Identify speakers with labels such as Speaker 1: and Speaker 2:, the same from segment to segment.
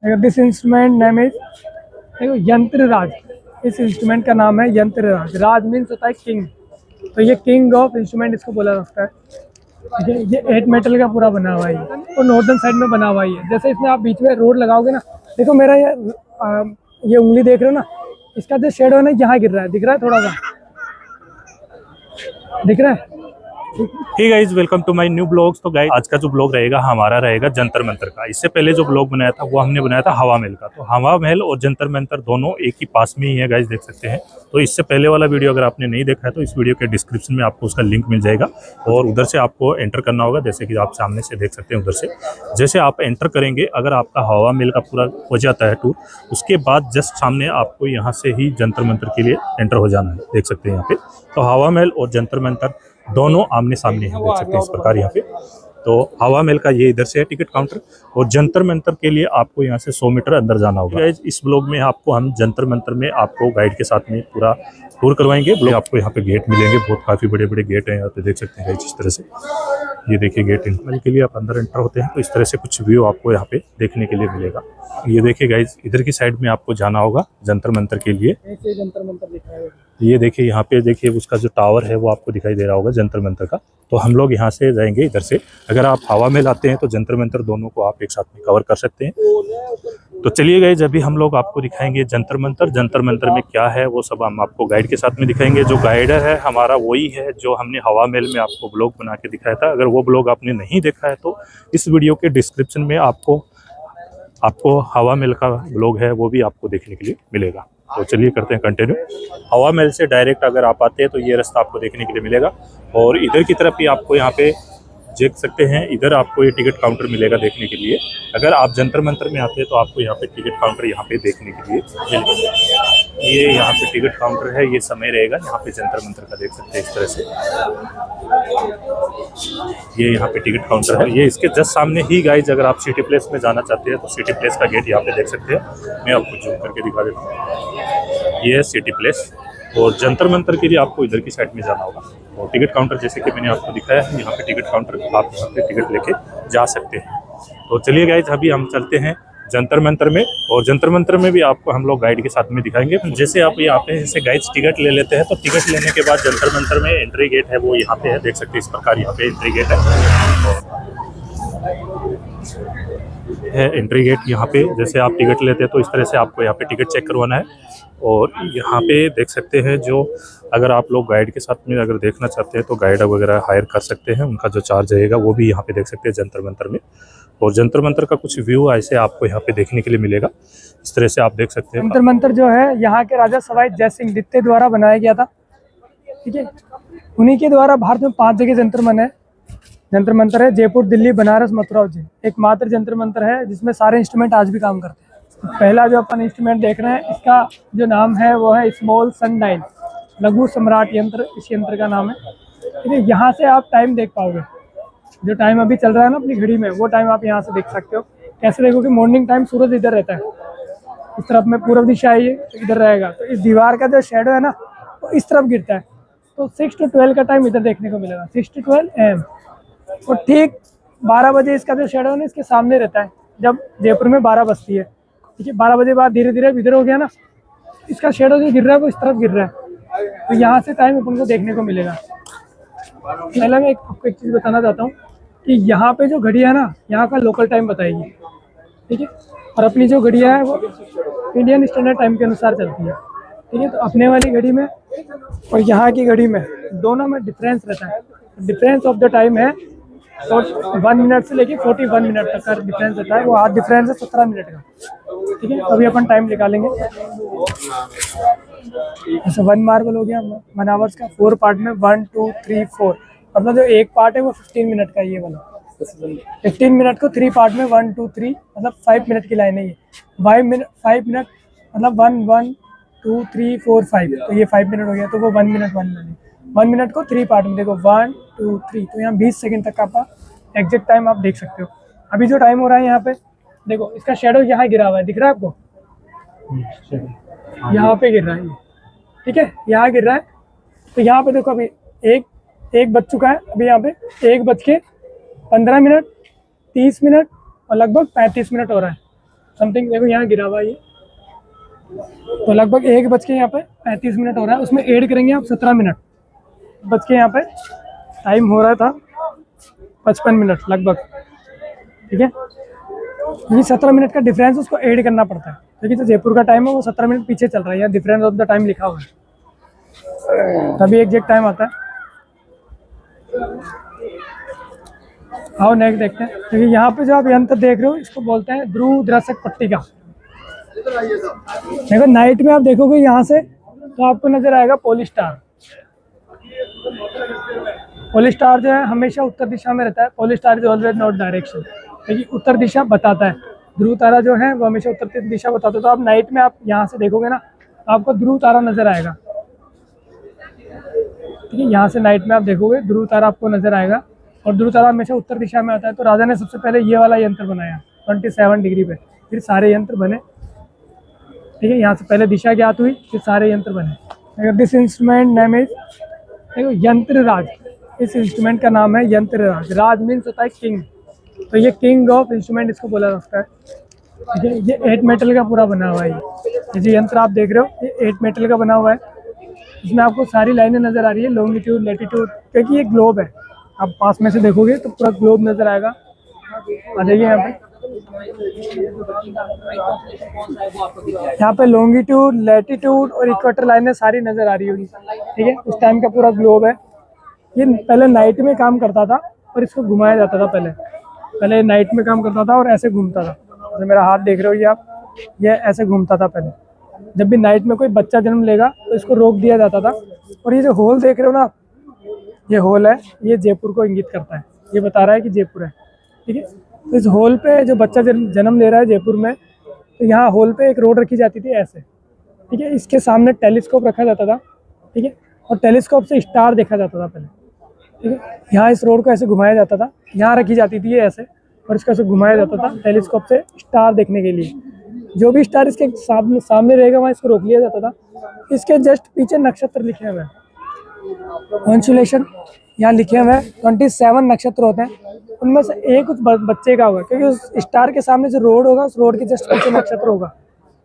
Speaker 1: This instrument name is यंत्र राज। इस instrument का नाम है यंत्र राज। राज मीन्स होता है किंग, तो ये किंग ऑफ इंस्ट्रूमेंट इसको बोला जाता है। ठीक है, ये 8 मेटल का पूरा बना हुआ है और नॉर्दर्न साइड में बना हुआ है। जैसे इसमें आप बीच में रोड लगाओगे ना, देखो मेरा ये उंगली देख रहे हो ना, इसका जो शेडो है ना यहाँ गिर रहा है, दिख रहा है, थोड़ा सा दिख रहा है।
Speaker 2: Hey guys, welcome to my new blogs. तो गाइस आज का जो ब्लॉग रहेगा हमारा रहेगा जंतर मंतर का। इससे पहले जो ब्लॉग बनाया था वो हमने बनाया था हवा महल का। तो हवा महल और जंतर मंतर दोनों एक ही पास में ही है गाइस, देख सकते हैं। तो इससे पहले वाला वीडियो अगर आपने नहीं देखा है तो इस वीडियो के डिस्क्रिप्शन में आपको उसका लिंक मिल जाएगा और उधर से आपको एंटर करना होगा। जैसे कि आप सामने से देख सकते हैं, उधर से जैसे आप एंटर करेंगे, अगर आपका हवा महल का पूरा हो जाता है टूर, उसके बाद जस्ट सामने आपको यहाँ से ही जंतर मंतर के लिए एंटर हो जाना है। देख सकते हैं यहाँ पे तो हवा महल और जंतर मंतर दोनों आमने सामने हैं, देख सकते हैं इस प्रकार यहाँ पे। तो हवा महल का ये इधर से है टिकट काउंटर, और जंतर मंतर के लिए आपको यहाँ से 100 मीटर अंदर जाना होगा। इस ब्लॉग में आपको हम जंतर मंतर में आपको गाइड के साथ में पूरा टूर करवाएंगे। ब्लॉग आपको यहाँ पे गेट मिलेंगे, बहुत काफ़ी बड़े बड़े गेट हैं यहाँ पे, देख सकते हैं इस तरह से। ये देखिए गेट महल के लिए आप अंदर एंटर होते हैं तो इस तरह से कुछ व्यू आपको यहाँ पे देखने के लिए मिलेगा। ये देखिए गाइज, इधर की साइड में आपको जाना होगा जंतर मंतर के लिए।
Speaker 1: जंतर मंतर दिखा है,
Speaker 2: ये देखिए यहाँ पे देखिए उसका जो टावर है वो आपको दिखाई दे रहा होगा जंतर मंतर का। तो हम लोग यहाँ से जाएंगे इधर से। अगर आप हवा महल आते हैं तो जंतर मंतर दोनों को आप एक साथ में कवर कर सकते हैं। तो चलिए गाइस, जब भी हम लोग आपको दिखाएंगे जंतर मंतर में क्या है वो सब हम आपको गाइड के साथ में दिखाएंगे। जो गाइडर है हमारा वही है जो हमने हवा महल में आपको ब्लॉग बना के दिखाया था। अगर वो ब्लॉग आपने नहीं देखा है तो इस वीडियो के डिस्क्रिप्शन में आपको हवा महल का ब्लॉग है वो भी आपको देखने के लिए मिलेगा। तो चलिए करते हैं कंटिन्यू। हवा महल से डायरेक्ट अगर आप आते हैं तो ये रास्ता आपको देखने के लिए मिलेगा, और इधर की तरफ भी आपको यहाँ पे देख सकते हैं, इधर आपको ये टिकट काउंटर मिलेगा देखने के लिए। अगर आप जंतर मंतर में आते हैं तो आपको यहाँ पे टिकट काउंटर यहाँ पे देखने के लिए मिलेगा। ये यहाँ पे टिकट काउंटर है, ये समय रहेगा यहाँ पे जंतर मंतर का, देख सकते हैं इस तरह से। ये यहाँ पे टिकट काउंटर है, ये इसके जस्ट सामने ही गाइज। अगर आप सिटी प्लेस में जाना चाहते हैं तो सिटी प्लेस का गेट यहाँ पे देख सकते हैं। मैं आपको जूम करके दिखा देता हूँ, ये है सिटी प्लेस। और जंतर मंतर के लिए आपको इधर की साइड में जाना होगा। और टिकट काउंटर जैसे कि मैंने आपको दिखाया है, यहाँ पे टिकट काउंटर, आप यहाँ पे टिकट लेके जा सकते हैं। तो चलिए गाइज, अभी हम चलते हैं जंतर मंतर में, और जंतर मंतर में भी आपको हम लोग गाइड के साथ में दिखाएंगे। जैसे आप यहाँ पे जैसे गाइड्स टिकट ले लेते हैं तो टिकट लेने के बाद जंतर मंतर में एंट्री गेट है वो यहाँ पे है, देख सकते हैं इस प्रकार यहाँ पे एंट्री गेट है। एंट्री गेट यहाँ पे जैसे आप टिकट लेते हैं तो इस तरह से आपको यहाँ पे टिकट चेक करवाना है। और यहाँ पे देख सकते हैं, जो अगर आप लोग गाइड के साथ में अगर देखना चाहते हैं तो गाइड वगैरह हायर कर सकते हैं, उनका जो चार्ज रहेगा वो भी यहाँ पे देख सकते हैं जंतर मंतर में। और जंतर मंतर का कुछ व्यू ऐसे आपको यहाँ पे देखने के लिए मिलेगा, इस तरह से आप देख सकते हैं।
Speaker 1: जंतर मंतर जो है यहाँ के राजा सवाई जय सिंह द्वितीय द्वारा बनाया गया था। ठीक है, उन्हीं के द्वारा भारत में 5 जगह जंतर मंतर है। जयपुर, दिल्ली, बनारस, मथुरा, उज्जैन। एकमात्र जंतर मंतर है जिसमें सारे इंस्ट्रूमेंट आज भी काम करते हैं। पहला जो अपन इंस्ट्रूमेंट देख रहे हैं, इसका जो नाम है वो है स्मॉल सनडायल, लघु सम्राट यंत्र, इस यंत्र का नाम है। ठीक है, यहाँ से आप टाइम देख पाओगे, जो टाइम अभी चल रहा है ना अपनी घड़ी में, वो टाइम आप यहाँ से देख सकते हो। कैसे देखोगे, मॉर्निंग टाइम सूरज इधर रहता है, इस तरफ में पूर्व दिशा है, ये इधर रहेगा, तो इस दीवार का जो शेडो है ना वो इस तरफ गिरता है। तो 6 to 12 का टाइम इधर देखने को मिलेगा, 6 to 12 AM। और ठीक 12 बजे इसका जो शेडो है ना इसके सामने रहता है, जब जयपुर में 12 बजती है। ठीक है, 12 बजे बाद धीरे धीरे इधर हो गया ना, इसका शेडो जो गिर रहा है वो इस तरफ गिर रहा है, तो यहाँ से टाइम अपन को देखने को मिलेगा। पहले मैं आपको एक चीज़ बताना चाहता हूँ कि यहाँ पे जो घड़ी है ना, यहाँ का लोकल टाइम बताएगी। ठीक है, और अपनी जो घड़ियाँ है वो इंडियन स्टैंडर्ड टाइम के अनुसार चलती है। ठीक है, तो अपने वाली घड़ी में और यहाँ की घड़ी में दोनों में डिफरेंस रहता है। डिफरेंस ऑफ द टाइम है, तो 1 मिनट से लेके 41 मिनट तक का डिफरेंस रहता है। वो आज डिफरेंस है 17 मिनट का। ठीक है, अभी अपन टाइम निकालेंगे। जैसे 1 मार्बल हो गया 1 आवर्स का, 4 पार्ट में 1 2 3 4, मतलब जो एक पार्ट है वो 15 मिनट का, ये वाला 15 मिनट को 3 पार्ट में 1 2 3, मतलब 5 मिनट की लाइन है ये। 5 मिनट मतलब 1 1 2 3 4 5, तो ये 5 मिनट हो गया, तो वो 1 मिनट 1 मिनट को 3 पार्ट में देखो 1 2 3, तो यहाँ 20 सेकंड तक का एग्जैक्ट टाइम आप देख सकते हो। अभी जो टाइम हो रहा है यहाँ पे देखो, इसका शेडो यहाँ गिरा हुआ है, दिख रहा है आपको, यहाँ पे गिर रहा है ये। ठीक है, यहाँ गिर रहा है, तो यहाँ पे देखो अभी एक बज चुका है, अभी यहाँ पे 1 बज के 15 मिनट 30 मिनट और लगभग 35 मिनट हो रहा है। समथिंग। देखो यहाँ गिरा हुआ है ये, तो लगभग 1 बज के यहाँ पे 35 मिनट हो रहा है, उसमें ऐड करेंगे आप 17 मिनट बज के यहाँ पे टाइम हो रहा था 55 मिनट लगभग, ठीक है। ये 17 मिनट का डिफरेंस उसको ऐड करना पड़ता है, क्योंकि जो जयपुर का टाइम है वो 17 मिनट पीछे चल रहा है, यहाँ डिफरेंस ऑफ द टाइम लिखा हुआ है, तभी एग्जैक्ट टाइम आता है। आओ नेक्स्ट देखते हैं। क्योंकि यहाँ पे जो आप यंत्र देख रहे हो इसको बोलते हैं ध्रुव द्रशक पट्टिका। देखो नाइट में आप देखोगे यहाँ से तो आपको नजर आएगा पोलिस्टार। पोलिस्टार जो है हमेशा उत्तर दिशा में रहता है। पोलिस्टार इज ऑलवेज नॉट डायरेक्शन, क्योंकि उत्तर दिशा बताता है। ध्रुव तारा जो है वो हमेशा उत्तर दिशा बताता है। तो आप नाइट में आप यहाँ से देखोगे ना तो आपको ध्रुव तारा नजर आएगा, ठीक है। यहाँ से नाइट में आप देखोगे ध्रुव तारा आपको नजर आएगा, और ध्रुव तारा हमेशा उत्तर दिशा में आता है। तो राजा ने सबसे पहले ये वाला यंत्र बनाया 27 डिग्री पे, फिर सारे यंत्र बने, ठीक है। यहाँ से पहले दिशा ज्ञात हुई, फिर सारे यंत्र बने। दिस इंस्ट्रूमेंट नेम इज, देखो यंत्र राज, इस इंस्ट्रूमेंट का नाम है यंत्र राज। राज मीन्स होता है किंग, तो ये किंग ऑफ इंस्ट्रूमेंट इसको बोला जाता है, ठीक है। ये 8 मेटल का पूरा बना हुआ है। ये जो यंत्र आप देख रहे हो ये 8 मेटल का बना हुआ है। इसमें आपको सारी लाइनें नजर आ रही है, लॉन्गिट्यूड लैटिट्यूड, क्योंकि ये ग्लोब है। आप पास में से देखोगे तो पूरा ग्लोब नजर आएगा। आ जाइए यहाँ पे, यहाँ पे लॉन्गिट्यूड लैटिट्यूड और इक्वेटर लाइनें सारी नजर आ रही होगी, ठीक है। उस टाइम का पूरा ग्लोब है। ये पहले नाइट में काम करता था और इसको घुमाया जाता था। पहले नाइट में काम करता था और ऐसे घूमता था, जैसे मेरा हाथ देख रहे हो ये आप, ये ऐसे घूमता था पहले। जब भी नाइट में कोई बच्चा जन्म लेगा तो इसको रोक दिया जाता था। और ये जो होल देख रहे हो ना, ये होल है, ये जयपुर को इंगित करता है, ये बता रहा है कि जयपुर है, ठीक है। तो इस होल पे जो बच्चा जन्म ले रहा है जयपुर में, तो यहाँ होल पे एक रोड रखी जाती थी ऐसे, ठीक है। इसके सामने टेलीस्कोप रखा जाता था, ठीक है, और टेलीस्कोप से स्टार देखा जाता था पहले, ठीक है। यहाँ इस रोड को ऐसे घुमाया जाता था, यहाँ रखी जाती थी ये ऐसे, और इसको ऐसे घुमाया जाता था टेलीस्कोप से स्टार देखने के लिए। जो भी स्टार इसके सामने रहेगा वहाँ इसको रोक लिया जाता था। इसके जस्ट पीछे नक्षत्र लिखे हुए हैं, कॉन्स्टेलेशन यहाँ लिखे हुए हैं। 27 नक्षत्र होते हैं, उनमें से एक उस बच्चे का होगा, क्योंकि उस स्टार के सामने जो रोड होगा उस रोड के जस्ट पीछे नक्षत्र होगा,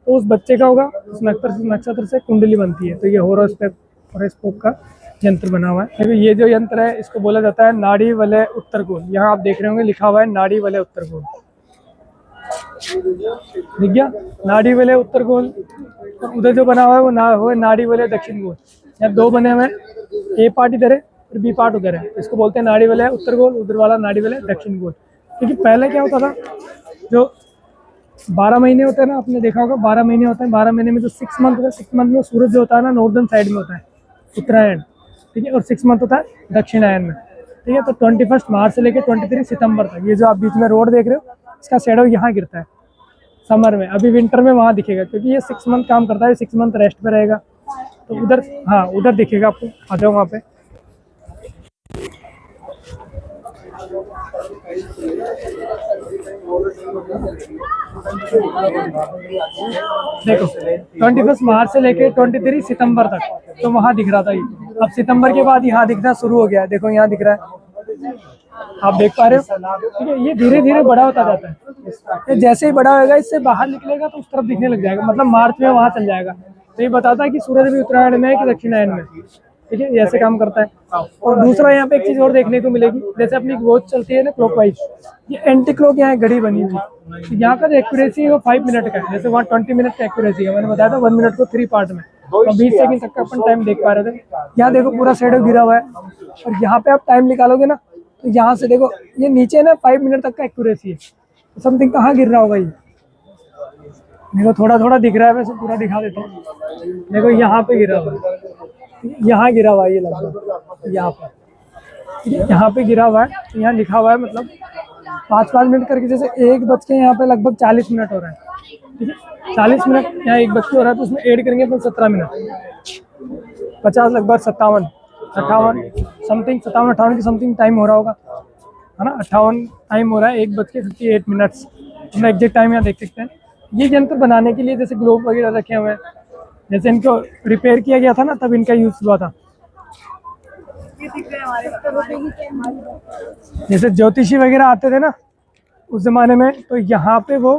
Speaker 1: तो उस बच्चे का होगा। उस नक्षत्र से कुंडली बनती है। तो ये हॉरोस्कोप का यंत्र बना हुआ है। क्योंकि ये जो यंत्र है इसको बोला जाता है नाड़ी वलय उत्तरकोण। यहाँ आप देख रहे होंगे लिखा हुआ है नाड़ी वलय उत्तरकोण, दिख गया, नाड़ी वलय उत्तरकोण। उधर जो बना हुआ है वो नाड़ी वलय दक्षिण कोण। यहाँ 2 बने हुए हैं, ए पार्ट इधर है और बी पार्ट उधर है। इसको बोलते हैं नाड़ी वलय उत्तर गोल, उधर वाला नाड़ी वलय दक्षिण गोल। क्योंकि पहले क्या होता था, जो 12 महीने होते हैं ना, आपने देखा होगा 12 महीने होते हैं। 12 महीने में जो 6 मंथ होता है, 6 मंथ में सूरज जो होता है ना नॉर्दर्न साइड में होता है, उत्तरायण, ठीक है, और 6 मंथ होता है दक्षिणायन में, ठीक है। तो 21 मार्च से लेकर 23 सितंबर तक ये जो आप बीच में रोड देख रहे हो इसका शेडो यहाँ गिरता है समर में। अभी विंटर में वहाँ दिखेगा, क्योंकि ये 6 मंथ काम करता है, 6 मंथ रेस्ट पे रहेगा। तो उधर, हाँ उधर दिखेगा आपको, आ जाओ वहाँ पे। देखो 21 मार्च से लेके 23 सितंबर तक तो वहाँ दिख रहा था ये। अब सितंबर के बाद यहाँ दिखना शुरू हो गया है। देखो यहाँ दिख रहा है, आप देख पा रहे हो, ठीक है। ये धीरे धीरे बड़ा होता जाता है। ये जैसे ही बड़ा होगा इससे बाहर निकलेगा तो उस तरफ दिखने लग जाएगा, मतलब मार्च में वहाँ चल जाएगा। तो ये बताता है कि सूरज भी उत्तरायण में है कि दक्षिणायन में, ठीक है। ये ऐसे काम करता है। और दूसरा यहाँ पे एक चीज और देखने को मिलेगी, जैसे अपनी वॉच चलती है ना क्लॉकवाइज, ये एंटी क्लॉक यहाँ घड़ी बनी हुई है। तो यहाँ का जो एक्यूरेसी है वो 5 मिनट का है। जैसे वहाँ 20 मिनट का एक्यूरेसी है, मैंने बताया था 1 मिनट को 3 पार्ट में, तो 20 सेकंड तक का अपन टाइम देख पा रहे थे। यहाँ देखो पूरा शेडो गिरा हुआ है, और यहाँ पे आप टाइम निकालोगे ना तो यहाँ से देखो ये नीचे ना 5 मिनट तक का एक्यूरेसी है। तो समथिंग कहाँ गिर रहा होगा ये, देखो थोड़ा थोड़ा दिख रहा है, वैसे पूरा दिखा देता हूँ। देखो यहाँ पे गिरा हुआ है, यहाँ गिरा हुआ है ये लगभग यहाँ पे, यहाँ पे गिरा हुआ है। यहाँ लिखा हुआ है मतलब 5-5 मिनट करके, जैसे 1 बज के यहाँ पे लगभग 40 मिनट हो रहा है, ठीक है। 40 मिनट यहाँ 1 बज के हो रहा है, तो उसमें ऐड करेंगे अपन 17 मिनट, 50 लगभग 57, 58 समथिंग, 57-58 की समथिंग टाइम हो रहा होगा, है ना। 58 टाइम हो रहा है, 1 बज के 58 मिनट्स। अपना एग्जैक्ट टाइम यहाँ देख सकते हैं। ये यंत्र बनाने के लिए जैसे ग्लोब वगैरह रखे हुए हैं, जैसे इनको रिपेयर किया गया था ना तब इनका यूज हुआ था। जैसे ज्योतिषी वगैरह आते थे ना उस जमाने में, तो यहाँ पे वो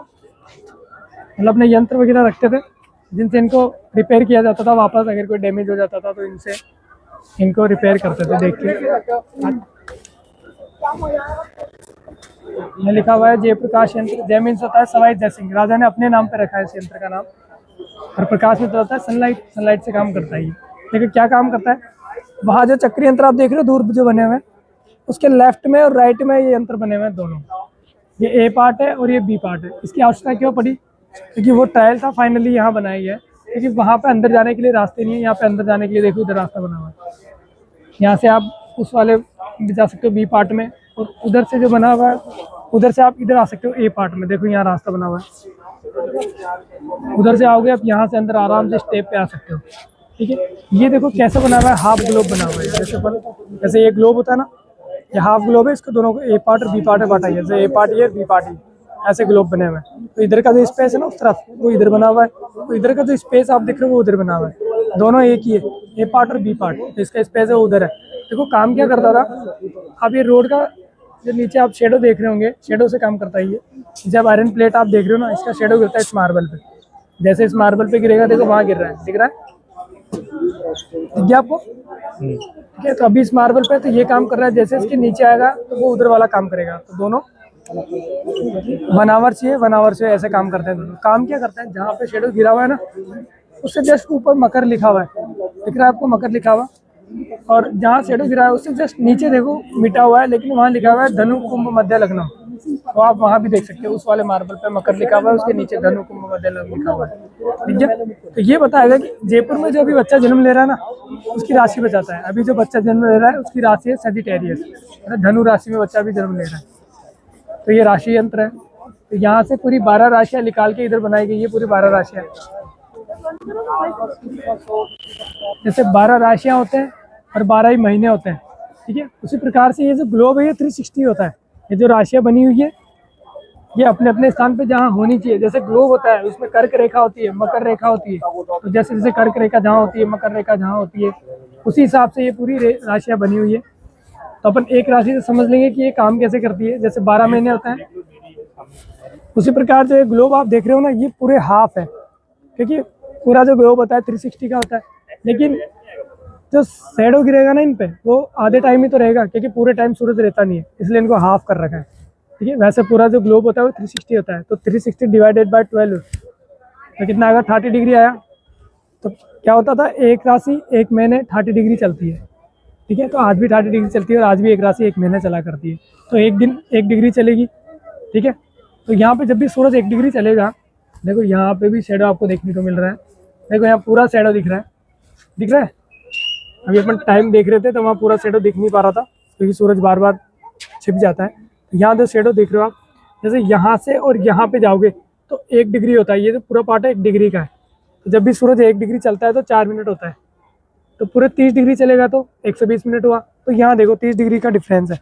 Speaker 1: मतलब अपने यंत्र वगैरह रखते थे जिनसे इनको रिपेयर किया जाता था वापस, अगर कोई डैमेज हो जाता था तो इनसे इनको रिपेयर करते थे। देख के ये लिखा हुआ है जयप्रकाश यंत्र। जय मीन्स होता है सवाई जय सिंह, राजा ने अपने नाम पे रखा है इस यंत्र का नाम। और प्रकाश में तो होता है सनलाइट, सनलाइट से काम करता है ये। लेकिन क्या काम करता है, वहाँ जो चक्री यंत्र आप देख रहे हो दूर जो बने हुए हैं, उसके लेफ्ट में और राइट में ये यंत्र बने हुए हैं दोनों। ये ए पार्ट है और ये बी पार्ट है। इसकी आवश्यकता क्यों पड़ी, क्योंकि वो ट्रायल था फाइनली यहाँ बनाया गया है, क्योंकि वहाँ पे अंदर जाने के लिए रास्ते नहीं है। यहाँ पे अंदर जाने के लिए देखो इधर रास्ता बना हुआ है, यहाँ से आप उस वाले भी जा सकते हो बी पार्ट में, और उधर से जो बना हुआ है उधर से आप इधर आ सकते हो ए पार्ट में। देखो यहाँ रास्ता बना हुआ है, उधर से आओगे आप यहाँ से अंदर आराम से स्टेप पे आ सकते हो। ठीक है, ये देखो कैसा बना हुआ है, हाफ ग्लोब बना हुआ है। जैसे ये ग्लोब होता है ना, ये हाफ ग्लोब है, इसको दोनों को ए पार्ट और बी पार्ट में बांटा है। जैसे ए पार्ट ये, बी पार्ट ये, ऐसे ग्लोब बने हुए हैं। तो इधर का जो स्पेस है ना उस तरफ, वो इधर बना हुआ है, तो इधर का जो स्पेस आप देख रहे हो वो उधर बना हुआ है। दोनों एक ही है, ए पार्ट और बी पार्ट। इसका स्पेस है वो उधर है। देखो काम क्या करता था, अब ये रोड का जो नीचे आप शेडो देख रहे होंगे, शेडो से काम करता है ये। जब आयरन प्लेट आप देख रहे हो ना, इसका शेडो गिरता है इस मार्बल पे। जैसे इस मार्बल पे गिरेगा, देखो वहाँ गिर रहा है, दिख रहा है, दिख गया आपको? ठीक है, तो अभी इस मार्बल पे तो ये काम कर रहा है, जैसे इसके नीचे आएगा तो वो उधर वाला काम करेगा। तो दोनों 1 आवर चाहिए, 1 आवर से ऐसे काम करते हैं दोनों। काम क्या करते हैं, जहाँ पे शेडो गिरा हुआ है ना, उससे जस्ट ऊपर मकर लिखा हुआ है, दिख रहा है आपको मकर लिखा हुआ। और जहाँ शेडो गिरा है उससे जस्ट नीचे देखो मिटा हुआ है, लेकिन वहाँ लिखा हुआ है धनु कुंभ मध्य लग्नम। तो आप वहाँ भी देख सकते हो, उस वाले मार्बल पे मकर लिखा हुआ है, उसके नीचे धनु कुंभ मध्य लग्नम लिखा हुआ है। ठीक है, तो ये बताएगा कि जयपुर में जो अभी बच्चा जन्म ले रहा है ना, उसकी राशि बताता है। अभी जो बच्चा जन्म ले रहा है उसकी राशि है सजिटेरियस, धनु राशि में बच्चा भी जन्म ले रहा है। तो ये राशि यंत्र है। तो यहाँ से पूरी 12 राशियाँ निकाल के इधर बनाई गई है, पूरी 12 राशियाँ। जैसे 12 राशियाँ होते हैं और 12 ही महीने होते हैं। ठीक है, उसी प्रकार से ये जो ग्लोब है ये 360 होता है। ये जो राशियाँ बनी हुई है ये अपने अपने स्थान पे जहाँ होनी चाहिए। जैसे ग्लोब होता है उसमें कर्क रेखा होती है, मकर रेखा होती है। तो जैसे जैसे कर्क रेखा जहाँ होती है, मकर रेखा जहाँ होती है, उसी हिसाब से ये पूरी राशियाँ बनी हुई है। तो अपन एक राशि से समझ लेंगे कि ये काम कैसे करती है। जैसे 12 महीने होता है, उसी प्रकार जो ये ग्लोब आप देख रहे हो ना, ये पूरे हाफ है, क्योंकि पूरा जो ग्लोब होता है 360 का होता है। लेकिन जो शैडो गिरेगा ना इन पे, वो आधे टाइम ही तो रहेगा, क्योंकि पूरे टाइम सूरज रहता नहीं है, इसलिए इनको हाफ कर रखा है। ठीक है, वैसे पूरा जो ग्लोब होता है वो 360 होता है। तो 360 डिवाइडेड बाय 12 तो कितना अगर 30 डिग्री आया, तो क्या होता था, एक राशि एक महीने 30 डिग्री चलती है। ठीक है, तो आज भी 30 डिग्री चलती है और आज भी एक राशि एक महीने चला करती है। तो एक दिन 1 डिग्री चलेगी। ठीक है, तो यहाँ पे जब भी सूरज 1 डिग्री चलेगा, देखो यहाँ पे भी शेडो आपको देखने को मिल रहा है। देखो यहाँ पूरा शेडो दिख रहा है, दिख रहा है। अभी अपन टाइम देख रहे थे तो वहाँ पूरा शेडो दिख नहीं पा रहा था, क्योंकि सूरज बार बार छिप जाता है। तो यहाँ जो शेडो देख रहे हो आप, जैसे यहाँ से और यहाँ पे जाओगे तो 1 डिग्री होता है। ये जो पूरा पार्ट है 1 डिग्री का है। तो जब भी सूरज 1 डिग्री चलता है तो 4 मिनट होता है। तो पूरे 30 डिग्री चलेगा तो 120 मिनट हुआ। तो यहाँ देखो 30 डिग्री का डिफरेंस है।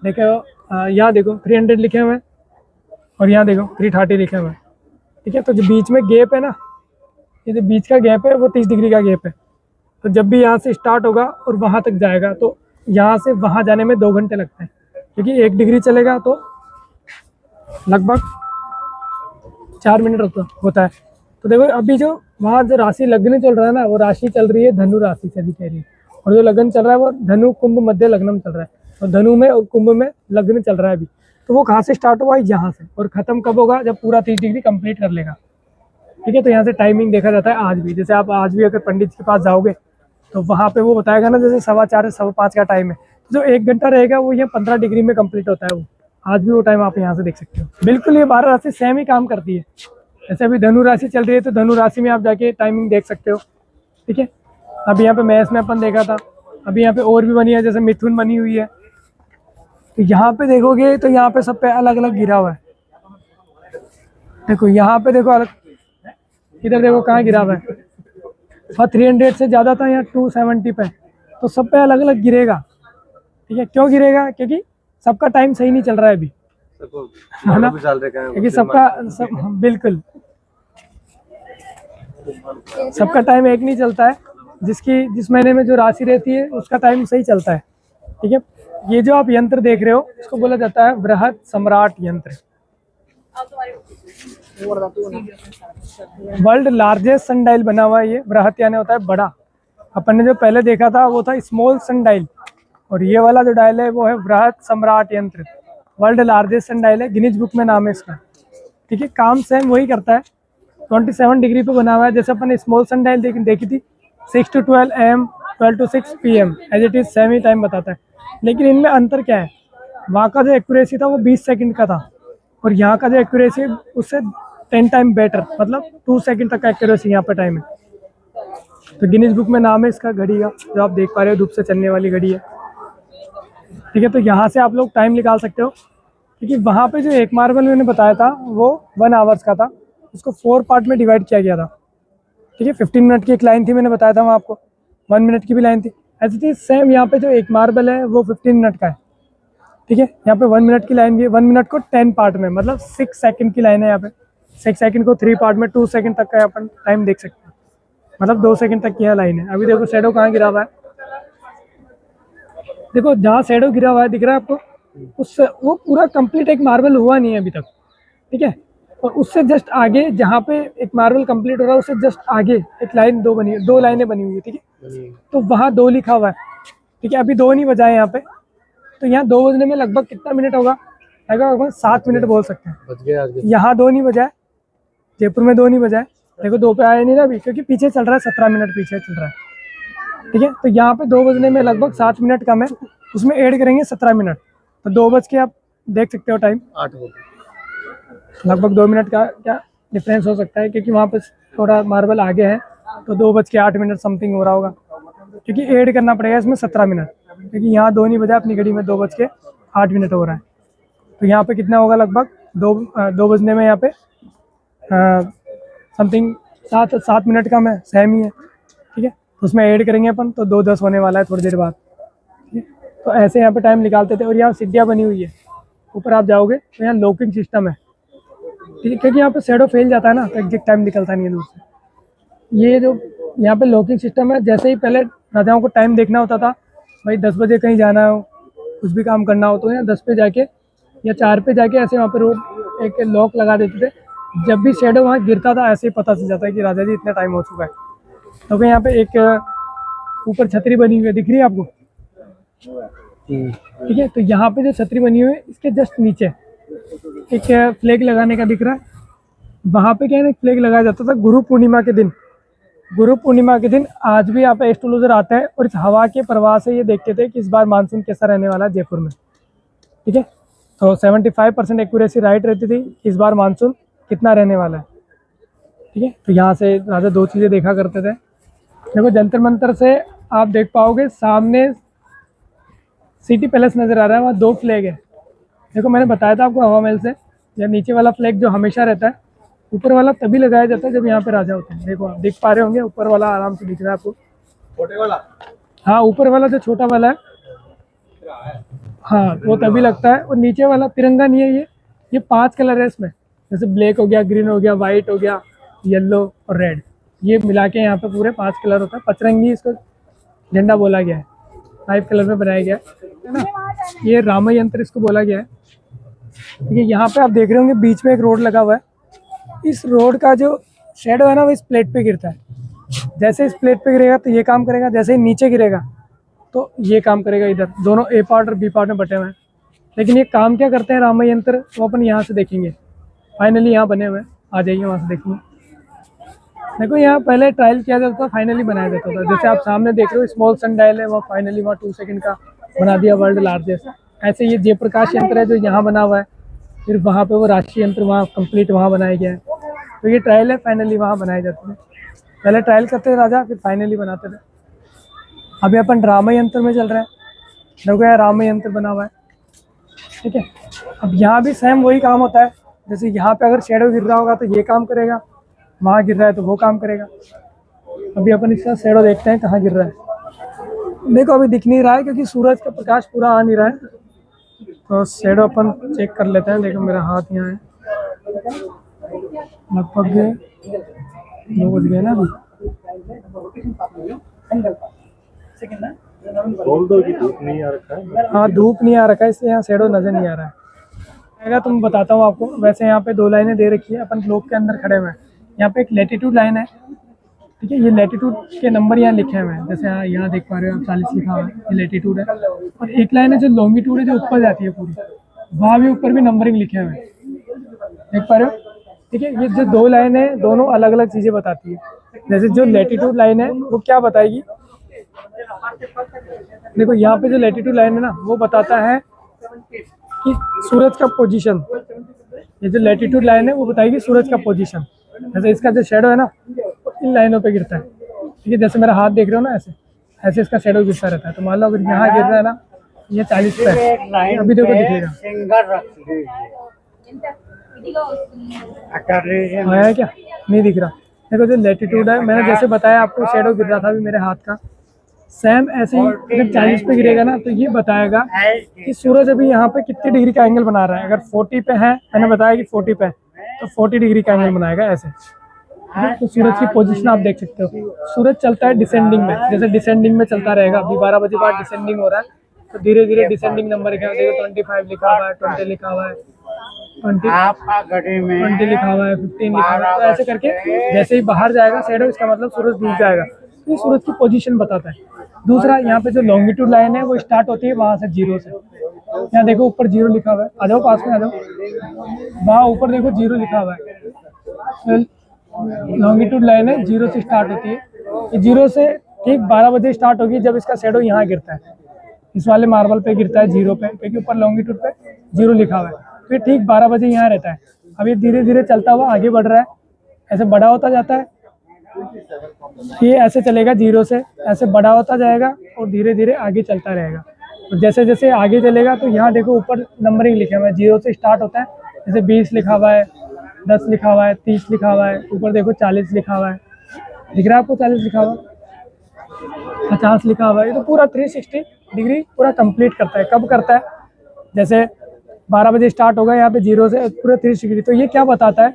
Speaker 1: देखो यहाँ देखो 300 लिखे हुए हैं और यहाँ देखो 330 लिखे हुए हैं। ठीक है, तो जो बीच में गैप है ना, ये जो बीच का गैप है वो 30 डिग्री का गैप है। तो जब भी यहाँ से स्टार्ट होगा और वहाँ तक जाएगा, तो यहाँ से वहाँ जाने में 2 घंटे लगते हैं, क्योंकि 1 डिग्री चलेगा तो लगभग 4 मिनट होता है। तो देखो अभी जो वहाँ जो राशि लग्न चल रहा है ना, वो राशि चल रही है धनु राशि से दिख रही है, और जो लगन चल रहा है वो धनु कुंभ मध्य लग्नम चल रहा है। और धनु में और कुंभ में लग्न चल रहा है अभी। तो वो कहाँ से स्टार्ट हुआ है, यहाँ से, और ख़त्म कब होगा, जब पूरा 30 डिग्री कंप्लीट कर लेगा। ठीक है, तो यहाँ से टाइमिंग देखा जाता है आज भी। जैसे आप आज भी अगर पंडित के पास जाओगे तो वहाँ पे वो बताएगा ना, जैसे 4:15 से 5:15 का टाइम है, जो 1 घंटा रहेगा वो ये 15 डिग्री में कंप्लीट होता है। वो आज भी वो टाइम आप यहाँ से देख सकते हो। बिल्कुल ये 12 राशि सेम ही काम करती है। जैसे अभी धनु राशि चल रही है तो धनु राशि में आप जाके टाइमिंग देख सकते हो। ठीक है, अभी यहाँ पे मैथ्स में अपन देखा था, अभी यहाँ पे और भी बनी है, जैसे मिथुन बनी हुई है। तो यहाँ पे देखोगे तो यहाँ पे सब पे अलग अलग गिरा हुआ है। देखो यहाँ पे देखो अलग, इधर देखो कहाँ गिरा हुआ है, और 300 से ज़्यादा था, यहाँ 270 पे। तो सब पे अलग अलग गिरेगा। ठीक है, क्यों गिरेगा, क्योंकि सबका टाइम सही नहीं चल रहा है अभी, है ना, क्योंकि बिल्कुल सबका टाइम एक नहीं चलता है। जिस महीने में जो राशि रहती है उसका टाइम सही चलता है। ठीक है, ये जो आप यंत्र देख रहे हो इसको बोला जाता है बृहत सम्राट यंत्र। वर्ल्ड लार्जेस्ट सनडायल बना हुआ है ये। बृहत यानी होता है बड़ा। अपन ने जो पहले देखा था वो था स्मॉल सनडायल, और ये वाला जो डायल है वो है बृहत सम्राट यंत्र। वर्ल्ड लार्जेस्ट सनडायल है, गिनीज बुक में नाम है इसका। ठीक है, काम सेम वही करता है। 27 डिग्री पे बना हुआ है। जैसे अपन ने स्मॉल सनडायल देखी थी 6 to 12 AM, 12 to 6 PM, as it is same ही टाइम बताता है। लेकिन इनमें अंतर क्या है, वहाँ का जो एक्यूरेसी था वो 20 सेकंड का था, और यहाँ का जो एक्यूरेसी उससे 10 टाइम बेटर, मतलब 2 सेकंड तक का एक्यूरेसी यहाँ पे टाइम है। तो गिनीज बुक में नाम है इसका घड़ी का, जो आप देख पा रहे हो धूप से चलने वाली घड़ी है। ठीक है, तो यहाँ से आप लोग टाइम निकाल सकते हो, क्योंकि वहाँ पे जो एक मार्बल मैंने बताया था वो 1 आवर्स का था, उसको 4 पार्ट में डिवाइड किया गया था। ठीक है, 15 मिनट की एक लाइन थी, मैंने बताया था वहाँ आपको 1 मिनट की भी लाइन थी। ऐसी चीज़ सेम यहाँ पे जो एक मार्बल है वो 15 मिनट का है। ठीक है, यहाँ पे 1 मिनट की लाइन भी है, 1 मिनट को 10 पार्ट में, मतलब 6 सेकंड की लाइन है यहाँ पे। 6 सेकंड को 3 पार्ट में 2 सेकंड तक का अपन टाइम देख सकते हैं, मतलब 2 सेकंड तक की यह लाइन है। अभी देखो शेडो कहाँ गिरा हुआ है, देखो जहाँ शेडो गिरा हुआ है दिख रहा है आपको, उससे वो पूरा कंप्लीट एक मार्बल हुआ नहीं है अभी तक। ठीक है, और उससे जस्ट आगे जहाँ पे एक मार्बल कंप्लीट हो रहा है उससे जस्ट आगे एक लाइन 2 लाइनें बनी हुई है। ठीक है, तो वहाँ 2 लिखा हुआ है। ठीक है, अभी 2 नहीं बजा है यहाँ पे, तो यहाँ 2 बजने में लगभग कितना मिनट होगा, लगभग 7 मिनट बोल सकते हैं। यहाँ 2 नहीं बजा है, जयपुर में 2 नहीं बजा है। देखो 2 पे आया नहीं ना अभी, क्योंकि पीछे चल रहा है, 17 मिनट पीछे चल रहा है। ठीक है, तो यहाँ पे 2 बजने में लगभग 7 मिनट कम है, उसमें ऐड करेंगे 17 मिनट, तो 2 बज के आप देख सकते हो टाइम 8 हो, लगभग 2 मिनट का क्या डिफरेंस हो सकता है, क्योंकि वहाँ पे थोड़ा मार्बल आगे है, तो 2 बज के 8 मिनट समथिंग हो रहा होगा, क्योंकि ऐड करना पड़ेगा इसमें 17 मिनट, क्योंकि यहाँ 2 नहीं बजा, अपनी घड़ी में 2 बज के 8 मिनट हो रहा है। तो यहाँ पे कितना होगा, लगभग 2 बजने में यहाँ पे समथिंग 7 मिनट कम है, सेम ही है। ठीक है, उसमें ऐड करेंगे अपन तो 2:10 होने वाला है थोड़ी देर बाद। ठीक है, तो ऐसे यहाँ पे टाइम निकालते थे। और यहाँ सीढ़ियाँ बनी हुई है, ऊपर आप जाओगे तो यहाँ लॉकिंग सिस्टम है। ठीक है, क्योंकि यहाँ पे शेडो फैल जाता है ना, तो एग्जैक्ट टाइम निकलता नहीं है दूर से। ये जो यहाँ पे लॉकिंग सिस्टम है, जैसे ही पहले राजाओं को टाइम देखना होता था, भाई 10 बजे कहीं जाना हो, कुछ भी काम करना हो, तो यहाँ 10 पे जाके या 4 पे जाके ऐसे वहाँ पे रोड एक लॉक लगा देते थे। जब भी शेडो वहाँ गिरता था ऐसे ही पता चल जाता है कि राजा जी इतना टाइम हो चुका है। तो फिर यहाँ पे एक ऊपर छतरी बनी हुई है, दिख रही है आपको? ठीक है, तो यहाँ पे जो छतरी बनी हुई है इसके जस्ट नीचे एक फ्लैग लगाने का दिख रहा है। वहाँ पे क्या है ना, फ्लैग लगाया जाता था गुरु पूर्णिमा के दिन। गुरु पूर्णिमा के दिन आज भी यहाँ पे एस्ट्रोलॉजर आता है और इस हवा के प्रवाह से ये देखते थे कि इस बार मानसून कैसा रहने वाला है जयपुर में। ठीक है, तो 75% एक्यूरेसी राइट रहती थी कि इस बार मानसून कितना रहने वाला है। ठीक है, तो यहाँ से राजा 2 चीज़ें देखा करते थे। देखो जंतर मंतर से आप देख पाओगे सामने सिटी पैलेस नज़र आ रहा है, वहाँ 2 फ्लैग है। देखो मैंने बताया था आपको हवा महल से, या नीचे वाला फ्लैग जो हमेशा रहता है, ऊपर वाला तभी लगाया जाता है जब यहाँ पे राजा होते हैं। देखो आप देख पा रहे होंगे, ऊपर वाला आराम से दिख रहा है आपको, छोटे वाला। हाँ, ऊपर वाला जो छोटा वाला है, हाँ वो तभी लगता है। और नीचे वाला तिरंगा नहीं है, ये 5 कलर है इसमें, जैसे ब्लैक हो गया, ग्रीन हो गया, वाइट हो गया, येलो और रेड, ये मिला के यहाँ पे पूरे 5 कलर होता है। पचरंगी इसको झंडा बोला गया है, 5 कलर में बनाया गया है ना। ये राम यंत्र इसको बोला गया है। ठीक है, यहाँ पे आप देख रहे होंगे बीच में एक रोड लगा हुआ है। इस रोड का जो शेडो है ना वो इस प्लेट पे गिरता है। जैसे इस प्लेट पे गिरेगा तो ये काम करेगा, जैसे ही नीचे गिरेगा तो ये काम करेगा। इधर दोनों ए पार्ट और बी पार्ट में बटे हुए हैं, लेकिन ये काम क्या करते हैं राम यंत्र, वो अपन यहाँ से देखेंगे। फाइनली यहाँ बने हुए हैं, आ जाइए वहाँ से देखेंगे। देखो यहाँ पहले ट्रायल किया जाता था, फाइनली बनाया जाता था। जैसे आप सामने देख रहे हो स्मॉल सन डायल है, वो फाइनली वहाँ 2 सेकंड का बना दिया, वर्ल्ड लार्जेस्ट। ऐसे ये जयप्रकाश यंत्र है जो यहाँ बना हुआ है, फिर वहाँ पे वो राष्ट्रीय यंत्र वहाँ कंप्लीट वहाँ बनाया गया है। तो ये ट्रायल है, फाइनली वहाँ बनाए जाते थे। पहले ट्रायल करते थे राजा, फिर फाइनली बनाते थे। अभी अपन राम यंत्र में चल रहे हैं, देखो यहाँ राम यंत्र बना हुआ है। ठीक है, अब यहाँ भी सेम वही काम होता है। जैसे यहाँ पे अगर शेडो गिर रहा होगा तो ये काम करेगा, वहाँ गिर रहा है तो वो काम करेगा। अभी अपन इसका शेडो देखते हैं कहाँ गिर रहा है। देखो अभी दिख नहीं रहा है क्योंकि सूरज का प्रकाश पूरा आ नहीं रहा है, तो शेडो अपन चेक कर लेते हैं। देखो मेरा हाथ यहाँ है, लगभग 2 बज गए ना अभी।
Speaker 2: बोल दो कि धूप नहीं आ रखा है।
Speaker 1: हाँ धूप नहीं आ रखा है, इसलिए यहाँ शेडो नजर नहीं आ रहा है। आएगा तो मैं बताता हूँ आपको। वैसे यहाँ पे 2 लाइनें दे रखी है, अपन ग्लोब के अंदर खड़े हुए हैं। यहाँ पे एक लैटिट्यूड लाइन है, ठीक है। ये लैटिट्यूड के नंबर यहाँ लिखे हुए हैं, जैसे यहाँ देख पा रहे हो आप 40 लिखा हुआ है, ये लैटिट्यूड है। और एक लाइन है जो लॉन्गिट्यूड है, जो ऊपर जाती है पूरी, वहाँ भी ऊपर भी नंबरिंग लिखे हुए हैं, देख पा रहे हो, ठीक है। ये जो 2 लाइन है दोनों अलग अलग चीज़ें बताती है। जैसे जो लैटिट्यूड लाइन है वो क्या बताएगी, देखो यहाँ पे जो लैटिट्यूड लाइन है ना, वो बताता है कि सूरज का पोजीशन। ये जो लैटिट्यूड लाइन है वो बताएगी सूरज का पोजीशन। जैसे इसका जो शेडो है ना, वो इन लाइनों पे गिरता है, ठीक है। जैसे मेरा हाथ देख रहे हो ना, ऐसे ऐसे इसका शेडो गिरता रहता है। तो मान लो अगर यहाँ गिर रहा है ना, ये 40 पे है, अभी देखो दिखेगा, आया क्या, नहीं दिख रहा। देखो जो लैटिट्यूड है, मैंने जैसे बताया आपको, शेडो गिर रहा था अभी मेरे हाथ का, सेम ऐसे ही अगर 40 पे गिरेगा ना, तो ये बताएगा कि सूरज अभी यहाँ पे कितने डिग्री का एंगल बना रहा है। अगर 40 पे है, मैंने बताया कि 40 पे है, तो 40 डिग्री का एंगल बनाएगा ऐसे। तो सूरज की पोजीशन आप देख सकते हो। सूरज चलता है डिसेंडिंग में, जैसे डिसेंडिंग में चलता रहेगा। अभी 12 बजे बाद डिसेंडिंग हो रहा है, तो धीरे धीरे डिसेंडिंग नंबर लिखा है। देखो 25 लिखा हुआ है, 20 लिखा हुआ है, 20 लिखा हुआ है, 15 लिखा हुआ है। तो ऐसे करके जैसे ही बाहर जाएगा शेडो, इसका मतलब सूरज डूब जाएगा। तो ये सूरज की पोजीशन बताता है। दूसरा, यहाँ पे जो लॉन्गिट्यूड लाइन है वो स्टार्ट होती है वहाँ से 0 से। यहाँ देखो ऊपर 0 लिखा हुआ है, आ जाओ पास में आ जाओ, वहाँ ऊपर देखो 0 लिखा हुआ है। लॉन्गिट्यूड लाइन है 0 से स्टार्ट होती है। ये 0 से ठीक 12 बजे स्टार्ट होगी, जब इसका शेडो यहाँ गिरता है, इस वाले मार्बल पे गिरता है 0 पे, क्योंकि ऊपर लॉन्गिट्यूड पे 0 लिखा हुआ है। फिर ठीक 12 बजे यहाँ रहता है। अब ये धीरे धीरे चलता हुआ आगे बढ़ रहा है, ऐसे बड़ा होता जाता है। ये ऐसे चलेगा 0 से, ऐसे बड़ा होता जाएगा और धीरे धीरे आगे चलता रहेगा। तो जैसे जैसे आगे चलेगा, तो यहाँ देखो ऊपर नंबरिंग लिखे हुआ है, 0 से स्टार्ट होता है। जैसे 20 लिखा हुआ है, 10 लिखा हुआ है, 30 लिखा हुआ है, ऊपर देखो 40 लिखा हुआ है, दिख रहा है आपको 40 लिखा हुआ, 50 लिखा हुआ है। ये तो पूरा 360 डिग्री पूरा कंप्लीट करता है। कब करता है, जैसे 12 बजे स्टार्ट होगा यहाँ पे 0 से पूरा 360 डिग्री। तो ये क्या बताता है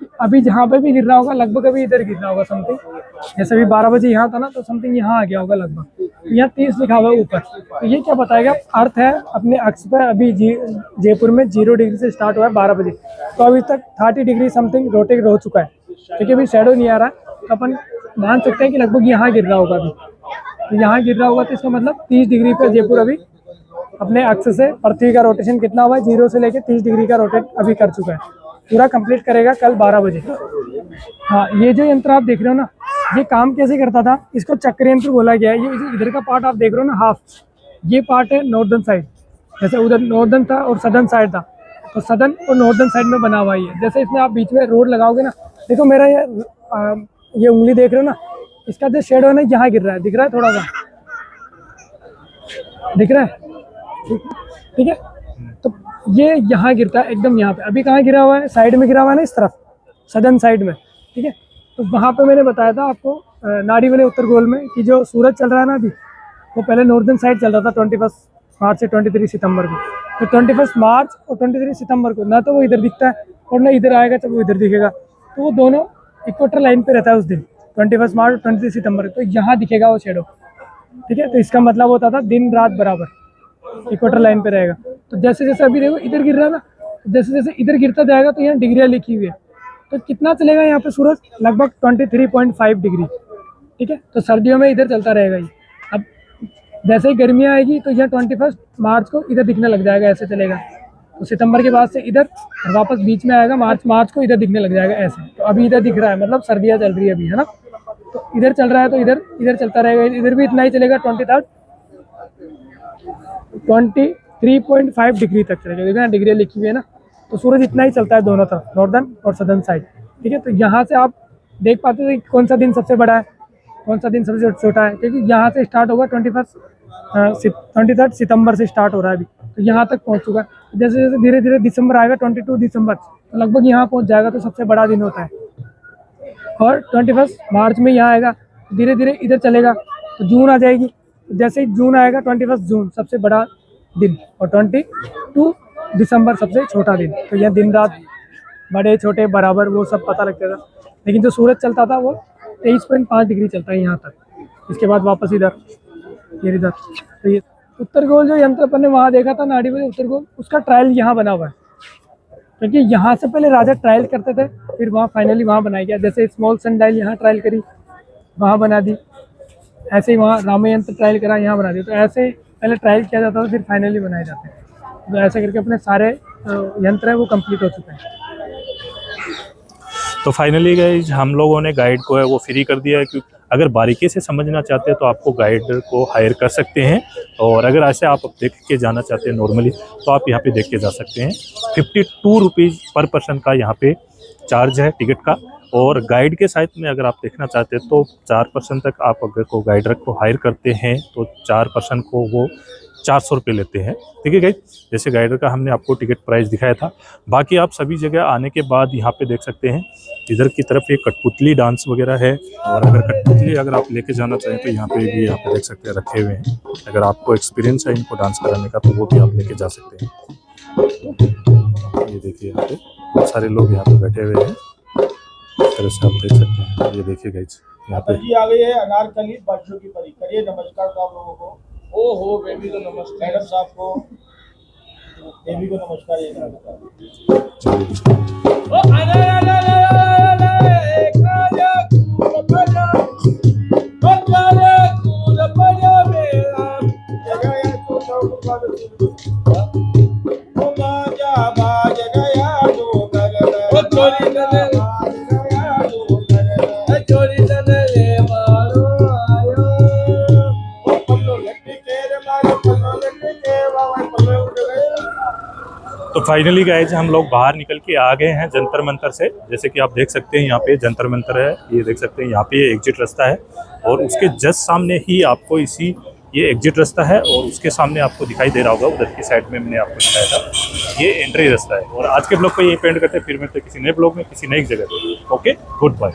Speaker 1: कि अभी जहाँ पे भी गिर रहा होगा, लगभग अभी इधर गिर रहा होगा समथिंग। जैसे अभी 12 बजे यहाँ था ना, तो समथिंग यहाँ आ गया होगा लगभग। तो यहाँ 30 लिखा हुआ है ऊपर। तो ये क्या बताएगा, अर्थ है अपने अक्ष पर अभी जयपुर में 0 डिग्री से स्टार्ट हुआ है 12 बजे, तो अभी तक 30 डिग्री समथिंग रोटेट हो चुका है, क्योंकि अभी शेडो नहीं आ रहा है। तो अपन मान सकते हैं कि लगभग यहाँ गिर रहा होगा अभी। तो यहाँ गिर रहा होगा, तो इसका मतलब 30 डिग्री पर जयपुर अभी अपने अक्ष से पृथ्वी का रोटेशन कितना हुआ है, 0 से लेकर 30 डिग्री का रोटेट अभी कर चुका है। पूरा कंप्लीट करेगा कल 12 बजे। हाँ, ये जो यंत्र आप देख रहे हो ना, ये काम कैसे करता था, इसको चक्र यंत्र बोला गया है। ये इधर का पार्ट आप देख रहे हो ना, हाफ, ये पार्ट है नॉर्दर्न साइड। जैसे उधर नॉर्दर्न था और सदर्न साइड था, तो सदर्न और नॉर्दर्न साइड में बना हुआ है। जैसे इसमें आप बीच में रोड लगाओगे ना, देखो मेरा ये उंगली देख रहे हो ना, इसका जो शेडो है ना यहाँ गिर रहा है, दिख रहा है, थोड़ा सा दिख रहा है, ठीक है। तो ये यहाँ गिरता है एकदम यहाँ पे। अभी कहाँ गिरा हुआ है, साइड में गिरा हुआ है ना, इस तरफ सदर्न साइड में, ठीक है। तो वहाँ पे मैंने बताया था आपको नाड़ी वाले उत्तर गोल में कि जो सूरज चल रहा है ना अभी, वो पहले नॉर्दर्न साइड चल रहा था 21 मार्च से 23 सितंबर को। तो 21 मार्च और 23 सितंबर को ना तो वो इधर दिखता है और ना इधर आएगा जब वो इधर दिखेगा। तो वो दोनों इक्वेटर लाइन पे रहता है उस दिन, 21 मार्च और 23 सितंबर। तो यहाँ दिखेगा वो शेडो, ठीक है। तो इसका मतलब होता था दिन रात बराबर इक्वेटर लाइन पे रहेगा। तो जैसे जैसे अभी देखो इधर गिर रहा है ना, जैसे जैसे इधर गिरता जाएगा, तो यहाँ डिग्रियाँ लिखी हुई है। तो कितना चलेगा यहाँ पे सूरज, लगभग 23.5 डिग्री, ठीक है। तो सर्दियों में इधर चलता रहेगा ये। अब जैसे ही गर्मियाँ आएगी, तो यहाँ 21 मार्च को इधर दिखने लग जाएगा, ऐसे चलेगा। तो सितंबर के बाद से इधर और वापस बीच में आएगा, मार्च को इधर दिखने लग जाएगा ऐसे। तो अभी इधर दिख रहा है, मतलब सर्दियाँ चल रही है अभी, है ना। तो इधर चल रहा है, तो इधर चलता रहेगा। इधर भी इतना ही चलेगा, 23.5 डिग्री तक चलेगा। देखो ना डिग्री लिखी हुई है ना। तो सूरज इतना ही चलता है दोनों तरफ, नॉर्दर्न और सदर्न साइड, ठीक है। तो यहाँ से आप देख पाते थे कौन सा दिन सबसे बड़ा है, कौन सा दिन सबसे छोटा है, क्योंकि यहाँ से स्टार्ट होगा 23 सितंबर से स्टार्ट हो रहा है अभी, तो यहाँ तक पहुँच चुका है। जैसे जैसे धीरे धीरे दिसंबर आएगा, 22 दिसंबर, तो लगभग यहाँ पहुँच जाएगा, तो सबसे बड़ा दिन होता है। और 21 मार्च में यहाँ आएगा, धीरे धीरे इधर चलेगा, तो जून आ जाएगी। जैसे ही जून आएगा, 21 जून सबसे बड़ा दिन, और 22 दिसंबर सबसे छोटा दिन। तो यह दिन रात बड़े छोटे बराबर वो सब पता लगता था। लेकिन जो सूरज चलता था वो 23.5 डिग्री चलता है यहाँ तक। इसके बाद वापस इधर, ये तो ये उत्तर गोल जो यंत्र अपन ने वहाँ देखा था नाड़ी में उत्तर गोल, उसका ट्रायल यहाँ बना हुआ है। क्योंकि यहाँ से पहले राजा ट्रायल करते थे, फिर वहाँ फाइनली वहाँ बनाया गया। जैसे स्मॉल सनडाइल यहाँ ट्रायल करी, वहाँ बना दी, ऐसे ही वहाँ रामयंत्र ट्रायल करा, यहाँ बना दी। तो ऐसे पहले ट्रायल किया जाता था, फिर फाइनली बनाए जाते हैं। तो ऐसे करके अपने सारे यंत्र है वो कंप्लीट हो चुके हैं।
Speaker 2: तो फाइनली गाइज हम लोगों ने गाइड को है वो फ्री कर दिया है, क्योंकि अगर बारीकी से समझना चाहते हैं तो आपको गाइड को हायर कर सकते हैं, और अगर ऐसे आप देख के जाना चाहते हैं नॉर्मली तो आप यहाँ पे देख के जा सकते हैं। 52 रुपीज़ पर पर्सन का यहाँ पे चार्ज है टिकट का। और गाइड के साथ में अगर आप देखना चाहते हैं तो 4 पर्सन तक आप अगर को गाइडर को हायर करते हैं तो 4 पर्सन को वो 400 रुपये लेते हैं। ठीक है गाइज, जैसे गाइडर का हमने आपको टिकट प्राइस दिखाया था। बाकी आप सभी जगह आने के बाद यहाँ पे देख सकते हैं इधर की तरफ ये कठपुतली डांस वगैरह है, और अगर कठपुतली अगर आप लेके जाना चाहें तो यहाँ पे भी आप देख सकते हैं रखे हुए हैं। अगर आपको एक्सपीरियंस है इनको डांस कराने का तो वो भी आप लेके जा सकते हैं। ये देखिए यहाँ पे बहुत सारे लोग यहाँ पे बैठे हुए हैं, इस तरह से आप देख सकते हैं। ये देखिए गाइज यहाँ पे
Speaker 3: आ गई है अनारकली बादशाह की परी। करिए नमस्कार तो आप लोगों को। ओहो बेबी को नमस्कार, मैडम साहब को, बेबी को नमस्कार। ये
Speaker 2: तो फाइनली गाइज हम लोग बाहर निकल के आ गए हैं जंतर मंतर से। जैसे कि आप देख सकते हैं यहाँ पे जंतर मंतर है, ये देख सकते हैं यहाँ पे एग्जिट रास्ता है, और उसके जस्ट सामने ही आपको ये एग्जिट रास्ता है, और उसके सामने आपको दिखाई दे रहा होगा उधर की साइड में मैंने आपको दिखाया था, ये एंट्री रास्ता है। और आज के ब्लॉग को ये पेंड करते हैं, फिर मिलते हैं किसी नए ब्लॉग में किसी नई जगह पे। Okay, good bye.